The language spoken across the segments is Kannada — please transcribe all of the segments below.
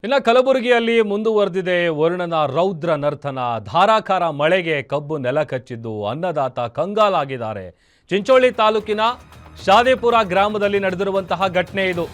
ಇನ್ನು ಕಲಬುರಗಿಯಲ್ಲಿ ಮುಂದುವರೆದಿದೆ ವರುಣನ ರೌದ್ರ ನರ್ತನ. ಧಾರಾಕಾರ ಮಳೆಗೆ ಕಬ್ಬು ನೆಲ ಕಚ್ಚಿದ್ದು ಅನ್ನದಾತ ಕಂಗಾಲಾಗಿದ್ದಾರೆ. ಚಿಂಚೋಳಿ ತಾಲೂಕಿನ ಶಾದೇಪುರ ಗ್ರಾಮದಲ್ಲಿ ನಡೆದಿರುವಂತಹ ಘಟನೆ ಇದು.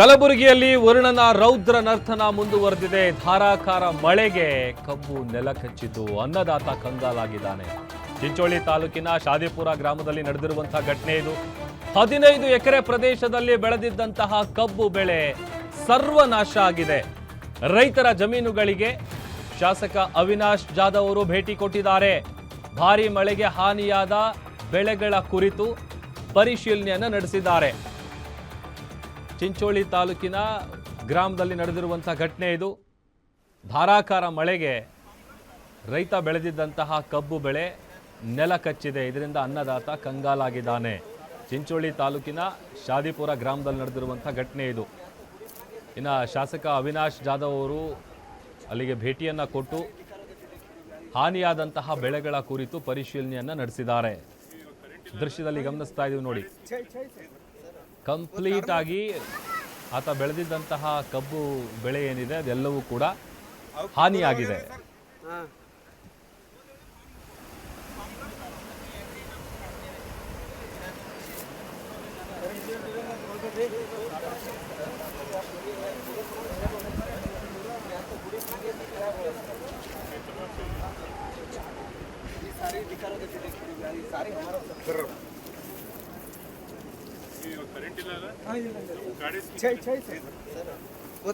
ಕಲಬುರಗಿಯಲ್ಲಿ ವರುಣನ ರೌದ್ರ ನರ್ತನ ಮುಂದುವರೆದಿದೆ. ಧಾರಾಕಾರ ಮಳೆಗೆ ಕಬ್ಬು ನೆಲ ಕಚ್ಚಿದ್ದು ಅನ್ನದಾತ ಕಂಗಾಲಾಗಿದ್ದಾನೆ. ಚಿಂಚೋಳಿ ತಾಲೂಕಿನ ಶಾದೇಪುರ ಗ್ರಾಮದಲ್ಲಿ ನಡೆದಿರುವಂತಹ ಘಟನೆ ಇದು. 15 ಎಕರೆ ಪ್ರದೇಶದಲ್ಲಿ ಬೆಳೆದಿದ್ದಂತಹ ಕಬ್ಬು ಬೆಳೆ ಸರ್ವನಾಶ ಆಗಿದೆ. ರೈತರ ಜಮೀನುಗಳಿಗೆ ಶಾಸಕ ಅವಿನಾಶ್ ಜಾಧವ್ ಅವರು ಭೇಟಿ ಕೊಟ್ಟಿದ್ದಾರೆ. ಭಾರೀ ಮಳೆಗೆ ಹಾನಿಯಾದ ಬೆಳೆಗಳ ಕುರಿತು ಪರಿಶೀಲನೆಯನ್ನು ನಡೆಸಿದ್ದಾರೆ. ಚಿಂಚೋಳಿ ತಾಲೂಕಿನ ಗ್ರಾಮದಲ್ಲಿ ನಡೆದಿರುವಂತಹ ಘಟನೆ ಇದು. ಧಾರಾಕಾರ ಮಳೆಗೆ ರೈತ ಬೆಳೆದಿದ್ದಂತಹ ಕಬ್ಬು ಬೆಳೆ ನೆಲ ಕಚ್ಚಿದೆ. ಇದರಿಂದ ಅನ್ನದಾತ ಕಂಗಾಲಾಗಿದ್ದಾನೆ. ಚಿಂಚೋಳಿ ತಾಲೂಕಿನ ಶಾದಿಪುರ ಗ್ರಾಮದಲ್ಲಿ ನಡೆದಿರುವಂತಹ ಘಟನೆ ಇದು. ಇನ್ನು ಶಾಸಕ ಅವಿನಾಶ್ ಜಾಧವ್ ಅವರು ಅಲ್ಲಿಗೆ ಭೇಟಿಯನ್ನು ಕೊಟ್ಟು ಹಾನಿಯಾದಂತಹ ಬೆಳೆಗಳ ಕುರಿತು ಪರಿಶೀಲನೆಯನ್ನು ನಡೆಸಿದ್ದಾರೆ. ದೃಶ್ಯದಲ್ಲಿ ಗಮನಿಸ್ತಾ ಇದ್ದೀವಿ ನೋಡಿ. ಕಂಪ್ಲೀಟ್ ಆಗಿ ಆತ ಬೆಳೆದಿದ್ದಂತಹ ಕಬ್ಬು ಬೆಳೆ ಏನಿದೆ ಅದೆಲ್ಲವೂ ಕೂಡ ಹಾನಿಯಾಗಿದೆ.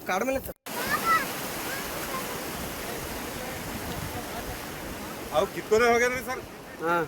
कार्ड में कितने हो गया सर? हाँ